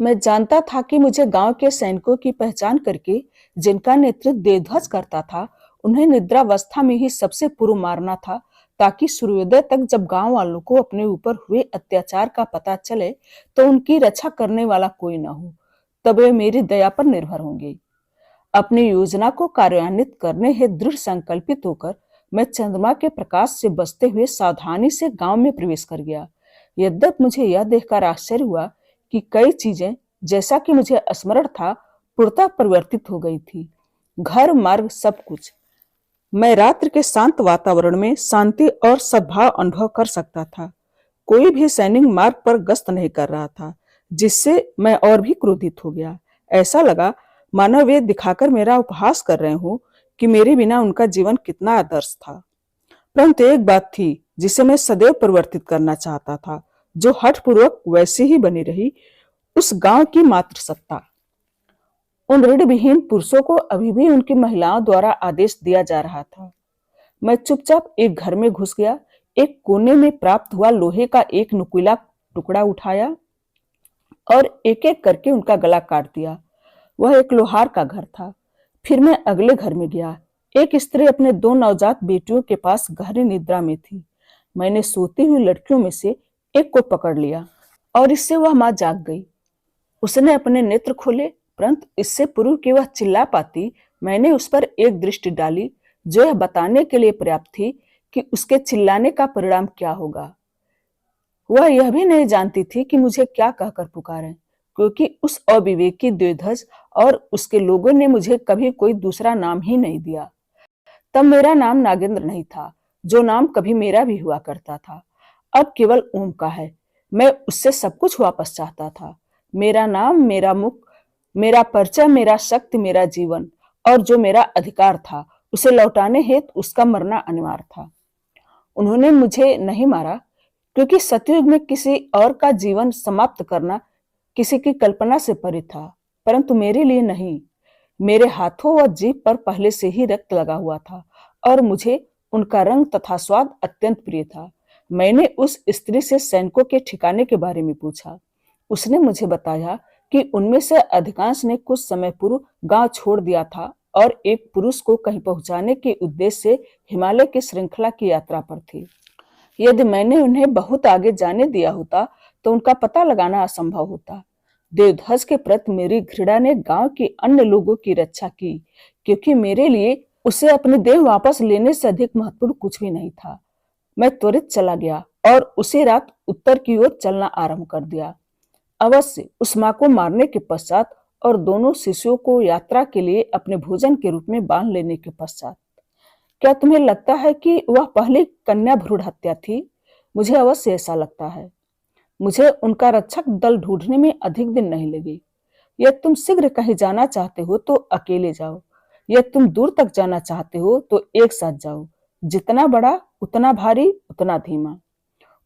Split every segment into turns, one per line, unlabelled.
मैं जानता था कि मुझे गांव के सैनिकों की पहचान करके, जिनका नेतृत्व देवध्वज करता था, उन्हें निद्रावस्था में ही सबसे पूर्व मारना था, ताकि सूर्योदय तक जब गांव वालों को अपने ऊपर हुए अत्याचार का पता चले तो उनकी रक्षा करने वाला कोई न हो। तब वे मेरी दया पर निर्भर होंगे। अपनी योजना को कार्यान्वित करने हेतु दृढ़ संकल्पित होकर मैं चंद्रमा के प्रकाश से बचते हुए सावधानी से गांव में प्रवेश कर गया। यद्यपि मुझे यह देखकर आश्चर्य हुआ कि कई चीजें, जैसा कि मुझे स्मरण था, पूर्णतः परिवर्तित हो गई थी। घर, मार्ग, सब कुछ। मैं रात्रि के शांत वातावरण में शांति और सद्भाव अनुभव कर सकता था। कोई भी सैनिक मार्ग पर गश्त नहीं कर रहा था, जिससे मैं और भी क्रोधित हो गया। ऐसा लगा मानो वे दिखाकर मेरा उपहास कर रहे हो कि मेरे बिना उनका जीवन कितना आदर्श था। परंतु एक बात थी जिसे मैं सदैव परिवर्तित करना चाहता था, जो हठपूर्वक वैसी ही बनी रही, उस गांव की मातृसत्ता। उन ऋण विहीन पुरुषों को अभी भी उनकी महिलाओं द्वारा आदेश दिया जा रहा था। मैं चुपचाप एक घर में घुस गया, एक कोने में प्राप्त हुआ लोहे का एक नुकीला टुकड़ा उठाया और एक एक करके उनका गला काट दिया। वह एक लोहार का घर था। फिर मैं अगले घर में गया। एक स्त्री अपने दो नवजात बेटियों के पास गहरी निद्रा में थी। मैंने सोती हुई लड़कियों में से एक को पकड़ लिया और इससे वह मां जाग गई। उसने अपने नेत्र खोले, परंतु इससे पूर्व कि वह चिल्ला पाती, मैंने उस पर एक दृष्टि डाली जो यह बताने के लिए पर्याप्त थी कि उसके चिल्लाने का परिणाम क्या होगा। वह यह भी नहीं जानती थी कि मुझे क्या कहकर पुकारें, क्योंकि उस अविवेकी द्विध्वज और उसके लोगों ने मुझे कभी कोई दूसरा नाम ही नहीं दिया। तब मेरा नाम नागेंद्र नहीं था, जो नाम कभी मेरा भी हुआ करता था। अब केवल ओम का है। मैं उससे सब कुछ वापस चाहता था। मेरा नाम, मेरा मुख, मेरा परिचय, मेरा शक्ति, मेरा जीवन, और जो मेरा अधिकार था, उसे लौटाने हेतु उसका मरना अनिवार्य था। उन्होंने मुझे नहीं मारा, क्योंकि सतयुग में किसी और का जीवन समाप्त करना किसी की कल्पना से परे था, परंतु मेरे लिए नहीं। मेरे हाथों व जीभ पर पहले से ही रक्त लगा हुआ था और मुझे उनका रंग तथा स्वाद अत्यंत प्रिय था। मैंने उस स्त्री से सैनिकों के ठिकाने के बारे में पूछा। उसने मुझे बताया कि उनमें से अधिकांश ने कुछ समय पूर्व गांव छोड़ दिया था और एक पुरुष को कहीं पहुंचाने के उद्देश्य से हिमालय की श्रृंखला की यात्रा पर थी। यदि मैंने उन्हें बहुत आगे जाने दिया होता तो उनका पता लगाना असंभव होता। देवध्वज के प्रति मेरी घृणा ने गांव के अन्य लोगों की रक्षा की, क्योंकि मेरे लिए उसे अपनी देह वापस लेने से अधिक महत्वपूर्ण कुछ भी नहीं था। मैं त्वरित चला गया और उसी रात उत्तर की ओर चलना आरंभ कर दिया। अवश्य उस मां को मारने के पश्चात और दोनों शिशुओं को यात्रा के लिए अपने भोजन के रूप में बांध लेने के पश्चात। क्या तुम्हें लगता है कि वह पहली कन्या भ्रूण हत्या थी? मुझे अवश्य ऐसा लगता है। मुझे उनका रक्षक दल ढूंढने में अधिक दिन नहीं लगे। यदि तुम शीघ्र कहीं जाना चाहते हो तो अकेले जाओ, यदि तुम दूर तक जाना चाहते हो तो एक साथ जाओ। जितना बड़ा उतना भारी उतना धीमा।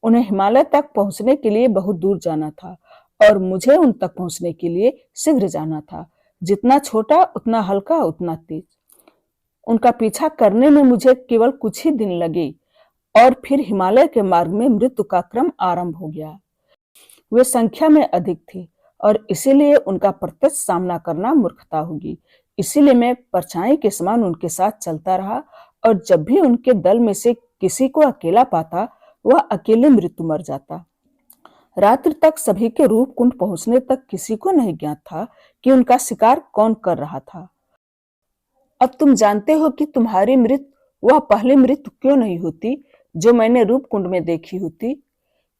उन्हें हिमालय तक पहुंचने के लिए बहुत दूर जाना था और मुझे उन तक पहुंचने के लिए शीघ्र जाना था। जितना छोटा उतना हल्का उतना तेज। उनका पीछा करने में मुझे केवल कुछ ही दिन लगे और फिर हिमालय के मार्ग में मृत्यु का क्रम आरंभ हो गया। वे संख्या में अधिक थे और इसीलिए उनका प्रत्यक्ष सामना करना मूर्खता होगी। इसीलिए मैं परछाई के समान उनके साथ चलता रहा और जब भी उनके दल में से किसी को अकेला पाता, वह अकेले मृत्यु मर जाता। रात्रि तक सभी के रूप कुंड पहुंचने तक किसी को नहीं ज्ञात था कि उनका शिकार कौन कर रहा था। अब तुम जानते हो कि तुम्हारी मृत्यु वह पहली मृत्यु क्यों नहीं होती जो मैंने रूप कुंड में देखी होती।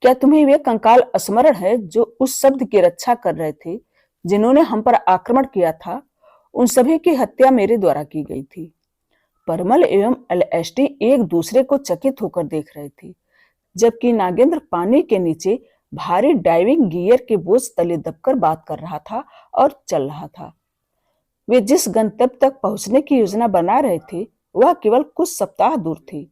क्या तुम्हें वे कंकाल स्मरण है जो उस शब्द की रक्षा कर रहे थे, जिन्होंने हम पर आक्रमण किया था? उन सभी की हत्या मेरे द्वारा की गई थी। परमल एवं एलएसटी एक दूसरे को चकित होकर देख रहे थे, जबकि नागेंद्र पानी के नीचे भारी डाइविंग गियर के बोझ तले दबकर बात कर रहा था और चल रहा था। वे जिस गंतव्य तक पहुंचने की योजना बना रहे थे वह केवल कुछ सप्ताह दूर थी,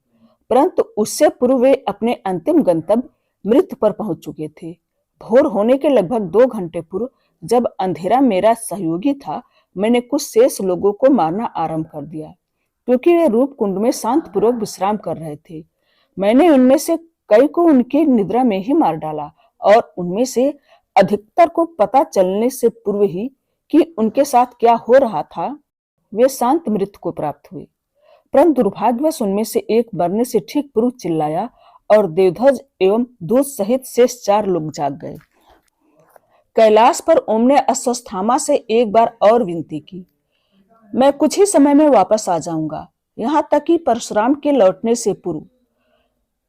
परंतु उससे पूर्व वे अपने अंतिम गंतव्य मृत्यु पर पहुंच चुके थे। भोर होने के लगभग 2 घंटे पूर्व, जब अंधेरा मेरा सहयोगी था, मैंने कुछ शेष लोगों को मारना आरंभ कर दिया, क्योंकि वे रूप कुंड में शांतपूर्वक विश्राम कर रहे थे। मैंने उनमें से कई को उनकी निद्रा में ही मार डाला और उनमें से अधिकतर को पता चलने से पूर्व ही कि उनके साथ क्या हो रहा था, वे शांत मृत्यु को प्राप्त हुए। परंतु दुर्भाग्यवश उनमें से एक मरने से ठीक पूर्व चिल्लाया और देवध्वज एवं दूत सहित शेष 4 लोग जाग गए। कैलाश पर ओम ने अश्वत्थामा से एक बार और विनती की, मैं कुछ ही समय में वापस आ जाऊंगा, यहाँ तक कि परशुराम के लौटने से पूर्व।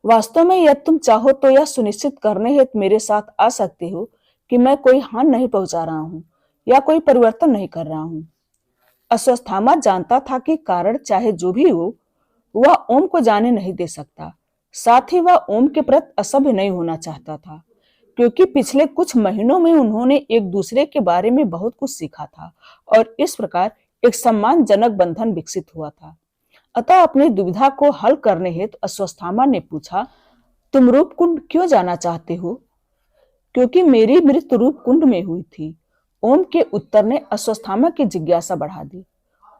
वास्तव में यदि तुम चाहो तो यह सुनिश्चित करने हेतु मेरे साथ आ सकते हो कि मैं कोई हानि नहीं पहुंचा रहा हूं या कोई परिवर्तन नहीं कर रहा हूं। अश्वत्थामा जानता था कि कारण चाहे जो भी हो, वह ओम को जाने नहीं दे सकता। साथ ही वह ओम के प्रति असभ्य नहीं होना चाहता था, क्योंकि पिछले कुछ महीनों में उन्होंने एक दूसरे के बारे में बहुत कुछ सीखा था और इस प्रकार एक सम्मानजनक बंधन विकसित हुआ था। अतः अपनी दुविधा को हल करने हेतु अश्वत्थामा ने पूछा, तुम रूपकुंड क्यों जाना चाहते हो? क्योंकि मेरी मृत्यु रूपकुंड में हुई थी। ओम के उत्तर ने अश्वत्थामा की जिज्ञासा बढ़ा दी।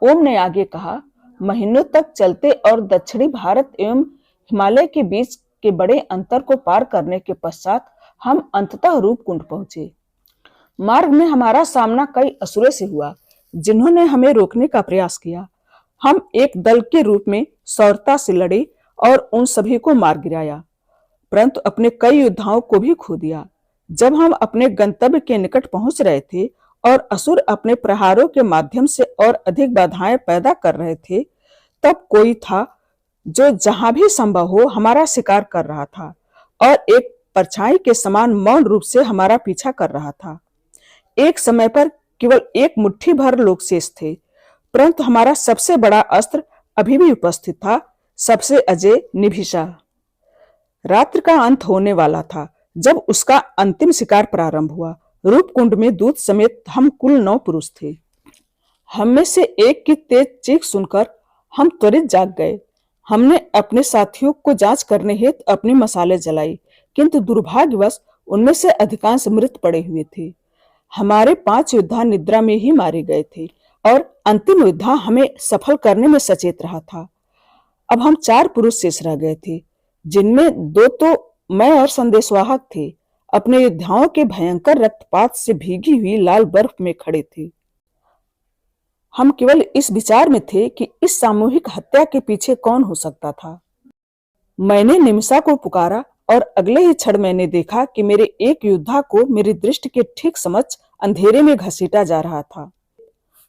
ओम ने आगे कहा, महीनों तक चलते और दक्षिणी भारत एवं हिमालय के बीच के बड़े अंतर को पार करने के पश्चात हम अंततः रूपकुंड पहुंचे। मार्ग में हमारा सामना कई असुरों से हुआ, जिन्होंने हमें रोकने का प्रयास किया। हम एक दल के रूप में शौर्यता से लड़े और उन सभी को मार गिराया, परंतु अपने कई योद्धाओं को भी खो दिया। जब हम अपने गंतव्य के निकट पहुंच रहे थे और असुर अपने प्रहारों के माध्यम से और अधिक बाधाएं पैदा कर रहे थे, तब कोई था जो जहां भी संभव हो हमारा शिकार कर रहा था और एक परछाई के समान मौन रूप से हमारा पीछा कर रहा था। एक समय पर केवल एक मुट्ठी भर लोग शेष थे, परंतु हमारा सबसे बड़ा अस्त्र अभी भी उपस्थित था, सबसे अजय निभिषा। रात्रि का अंत होने वाला था जब उसका अंतिम शिकार प्रारंभ हुआ। रूपकुंड में दूत समेत हम कुल 9 पुरुष थे। हम में से एक की तेज चीख सुनकर हम त्वरित जाग गए। हमने अपने साथियों को जांच करने हेतु अपनी मशालें जलाई, किंतु दुर्भाग्यवश उनमें से अधिकांश मृत पड़े हुए थे। हमारे 5 योद्धा निद्रा में ही मारे गए थे और अंतिम योद्धा हमें सफल करने में सचेत रहा था। अब हम 4 पुरुष शेष रह गए थे, जिनमें 2 तो मैं और संदेशवाहक थे, अपने योद्धाओं के भयंकर रक्तपात से भीगी हुई लाल बर्फ में खड़े थे। हम केवल इस विचार में थे कि इस सामूहिक हत्या के पीछे कौन हो सकता था। मैंने निमिषा को पुकारा और अगले ही क्षण मैंने देखा कि मेरे एक योद्धा को मेरी दृष्टि के ठीक समक्ष अंधेरे में घसीटा जा रहा था।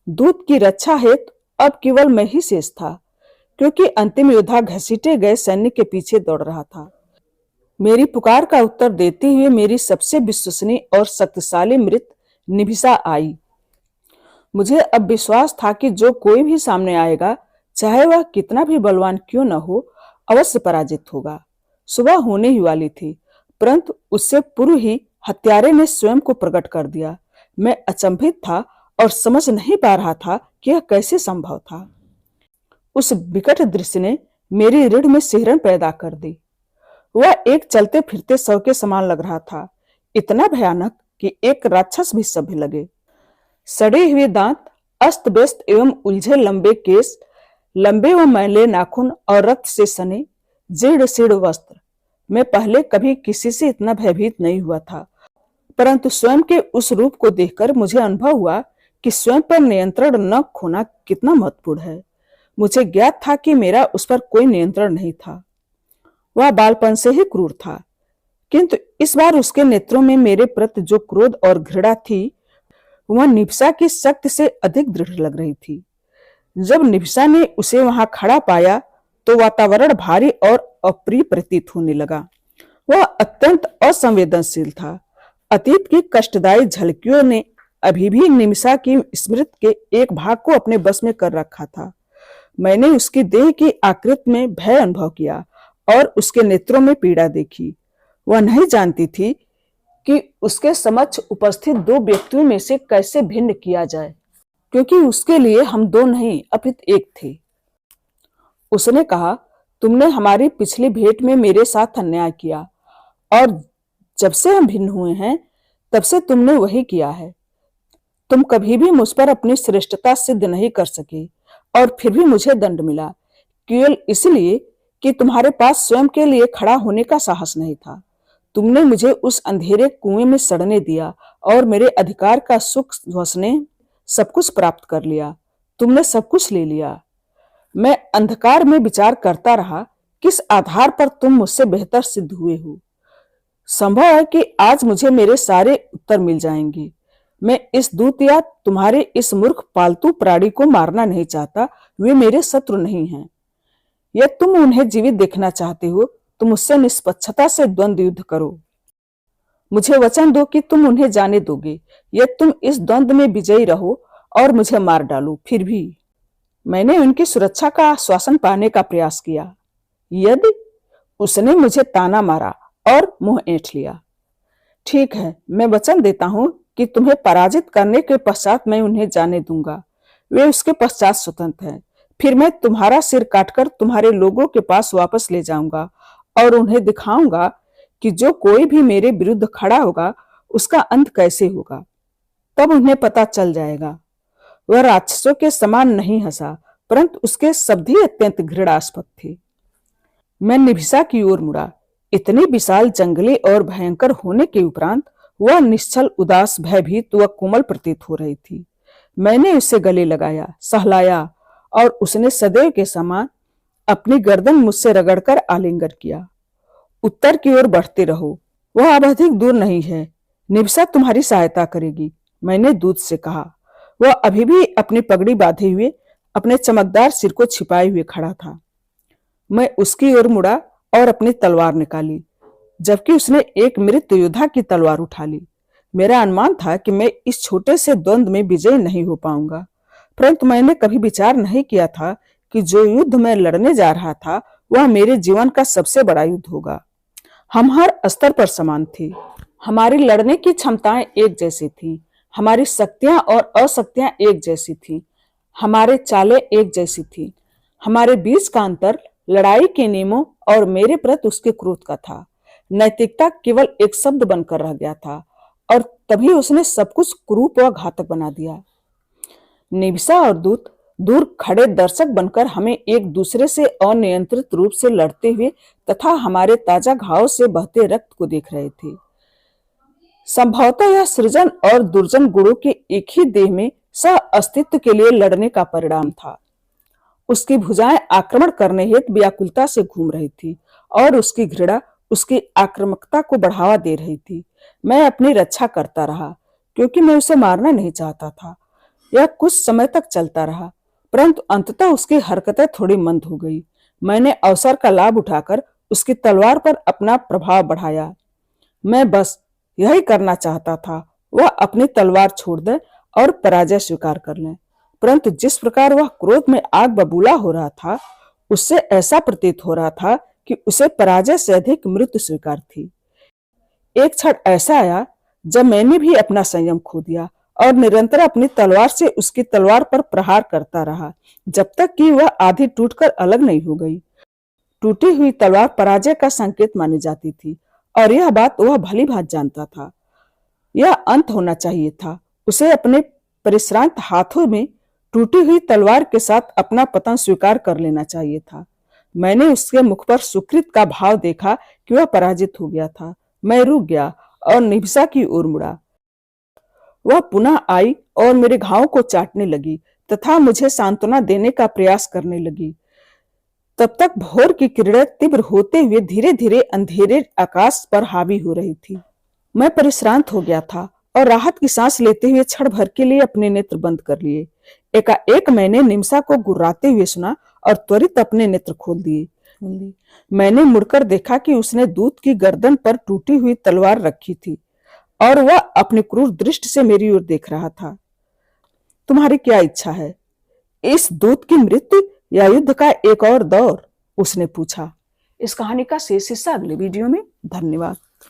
दूत की रक्षा हेतु अब केवल मैं ही शेष था, क्योंकि अंतिम योद्धा घसीटे गए सैन्य के पीछे दौड़ रहा था। मेरी पुकार का उत्तर देते हुए मेरी सबसे विश्वसनीय और शक्तिशाली मृत निभिषा आई। मुझे अब विश्वास था कि जो कोई भी सामने आएगा, चाहे वह कितना भी बलवान क्यों न हो, अवश्य पराजित होगा। सुबह होने ही वाली थी, परंतु उससे पूर्व ही हत्यारे ने स्वयं को प्रकट कर दिया। मैं अचंभित था और समझ नहीं पा रहा था कि यह कैसे संभव था। उस विकट दृश्य ने मेरी रीढ़ में सिहरन पैदा कर दी। वह एक चलते फिरते शव के समान लग रहा था, इतना भयानक कि एक राक्षस भी सभ्य लगे। सड़े हुए दांत, अस्त व्यस्त एवं उलझे लंबे केस, लंबे व मैले नाखून और रक्त से सने जीर्ण शीर्ण वस्त्र। मैं पहले कभी किसी से इतना भयभीत नहीं हुआ था, परंतु स्वयं के उस रूप को देखकर मुझे अनुभव हुआ कि स्वयं पर नियंत्रण न खोना कितना महत्वपूर्ण है। मुझे ज्ञात था कि मेरा उस पर कोई नियंत्रण नहीं था। वह बालपन से ही क्रूर था, किंतु इस बार उसके नेत्रों में मेरे प्रति जो क्रोध और घृणा थी, वह निभिषा की शक्ति से अधिक दृढ़ लग रही थी। जब निभिषा ने उसे वहां खड़ा पाया तो वातावरण भारी और अप्रिय प्रतीत होने लगा। वह अत्यंत असंवेदनशील था। अतीत की कष्टदायी झलकियों ने अभी भी निमिषा की स्मृति के एक भाग को अपने बस में कर रखा था। मैंने उसकी देह की आकृति में भय अनुभव किया और उसके नेत्रों में पीड़ा देखी। वह नहीं जानती थी कि उसके समक्ष उपस्थित 2 व्यक्तियों में से कैसे भिन्न किया जाए, क्योंकि उसके लिए हम 2 नहीं अपितु एक थे। उसने कहा, तुमने हमारी पिछली भेंट में मेरे साथ अन्याय किया और जब से हम भिन्न हुए हैं तब से तुमने वही किया है। तुम कभी भी मुझ पर अपनी श्रेष्ठता सिद्ध नहीं कर सके और फिर भी मुझे दंड मिला, केवल इसलिए कि तुम्हारे पास स्वयं के लिए खड़ा होने का साहस नहीं था। तुमने मुझे उस अंधेरे कुएं में सड़ने दिया और मेरे अधिकार का सुख वसने सब कुछ प्राप्त कर लिया। तुमने सब कुछ ले लिया। मैं अंधकार में विचार करता रहा, किस आधार पर तुम मुझसे बेहतर सिद्ध हुए हो। संभव है कि आज मुझे मेरे सारे उत्तर मिल जाएंगे। मैं इस दूत या तुम्हारे इस मूर्ख पालतू प्राणी को मारना नहीं चाहता। वे मेरे शत्रु नहीं हैं। यह तुम उन्हें जीवित देखना चाहते हो तो मुझसे निष्पक्षता से द्वंद्व युद्ध करो। मुझे वचन दो कि तुम उन्हें जाने दोगे। यह तुम इस द्वंद्व में विजयी रहो और मुझे मार डालो, फिर भी मैंने उनकी सुरक्षा का आश्वासन पाने का प्रयास किया। यदि उसने मुझे ताना मारा और मुंह ऐंठ लिया। ठीक है, मैं वचन देता हूं कि तुम्हें पराजित करने के पश्चात मैं उन्हें जाने दूंगा। वे उसके पश्चात स्वतंत्र हैं। फिर मैं तुम्हारा सिर काटकर तुम्हारे लोगों के पास वापस ले जाऊंगा और उन्हें दिखाऊंगा कि जो कोई भी मेरे विरुद्ध खड़ा होगा उसका अंत कैसे होगा। तब उन्हें पता चल जाएगा। वह राक्षसों के समान नहीं हंसा, परंतु उसके शब्द ही अत्यंत घृणास्पद थे। मैं निभिसा की ओर मुड़ा। इतनी विशाल, जंगली और भयंकर होने के उपरांत वह निश्चल, उदास, भयभीत व कोमल प्रतीत हो रही थी। मैंने उसे गले लगाया, सहलाया और उसने सदैव के समान अपनी गर्दन मुझसे रगड़कर आलिंगन किया। उत्तर की ओर बढ़ते रहो, वह अब अधिक दूर नहीं है। निभिसा तुम्हारी सहायता करेगी, मैंने दूत से कहा। वह अभी भी अपनी पगड़ी बांधे हुए, अपने चमकदार सिर को छिपाए हुए खड़ा था। मैं उसकी ओर मुड़ा और अपनी तलवार निकाली, जबकि उसने एक मृत योद्धा की तलवार उठा ली। मेरा अनुमान था कि मैं इस छोटे से द्वंद्व में विजयी नहीं हो पाऊंगा, परंतु मैंने कभी विचार नहीं किया था कि जो युद्ध मैं लड़ने जा रहा था वह मेरे जीवन का सबसे बड़ा युद्ध होगा। हम हर स्तर पर समान थे। हमारी लड़ने की क्षमताएं एक जैसी थी। हमारी शक्तियां और अशक्तियां एक जैसी थी। हमारे चालें एक जैसी थी। हमारे बीच का अंतर लड़ाई के नियमों और मेरे प्रति उसके क्रोध का था। नैतिकता केवल एक शब्द बनकर रह गया था और तभी उसने सब कुछ क्रूप व घातक बना दिया। निभिसा और दूत दूर खड़े दर्शक बनकर हमें एक दूसरे से अनियंत्रित रूप से लड़ते हुए तथा हमारे ताजा घाव से बहते रक्त को देख रहे थे। संभवतः यह सृजन और दुर्जन गुणों के एक ही देह में सह अस्तित्व के लिए लड़ने का परिणाम था। उसकी भुजाएं आक्रमण करने हेतु व्याकुलता से घूम रही थी और उसकी घृणा उसकी आक्रामकता को बढ़ावा दे रही थी। मैं अपनी रक्षा करता रहा क्योंकि मैं उसे मारना नहीं चाहता था। यह कुछ समय तक चलता रहा, परंतु अंततः उसकी हरकतें थोड़ी मंद हो गई। मैंने अवसर का लाभ उठाकर उसकी तलवार पर अपना प्रभाव बढ़ाया। मैं बस यही करना चाहता था, वह अपनी तलवार छोड़ दे और पराजय स्वीकार कर ले। परंतु जिस प्रकार वह क्रोध में आग बबूला हो रहा था, उससे ऐसा प्रतीत हो रहा था कि उसे पराजय से अधिक मृत्यु स्वीकार थी। एक क्षण ऐसा आया जब मैंने भी अपना संयम खो दिया और निरंतर अपनी तलवार से उसकी तलवार पर प्रहार करता रहा, जब तक कि वह आधी टूटकर अलग नहीं हो गई। टूटी हुई तलवार पराजय का संकेत मानी जाती थी और यह बात वह भली भांति जानता था। यह अंत होना चाहिए था। उसे अपने परिश्रांत हाथों में टूटी हुई तलवार के साथ अपना पतन स्वीकार कर लेना चाहिए था। मैंने उसके मुख पर सुकृत का भाव देखा कि वह पराजित हो गया था। मैं रुक गया और निभिसा की ओर मुड़ा। वह पुनः आई और मेरे घावों को चाटने लगी तथा मुझे सांत्वना देने का प्रयास करने लगी। तब तक भोर की किरणें तीव्र होते हुए धीरे धीरे अंधेरे आकाश पर हावी हो रही थी। मैं परिश्रांत हो गया था और राहत की सांस लेते हुए क्षण भर के लिए अपने नेत्र बंद कर लिए। एकाएक मैंने निमिषा को गुर्राते हुए सुना और त्वरित अपने नेत्र खोल दिए। मैंने मुड़कर देखा कि उसने दूत की गर्दन पर टूटी हुई तलवार रखी थी और वह अपनी क्रूर दृष्टि से मेरी ओर देख रहा था। तुम्हारी क्या इच्छा है, इस दूत की मृत्यु या युद्ध का एक और दौर? उसने पूछा। इस कहानी का शेष हिस्सा अगले वीडियो में। धन्यवाद।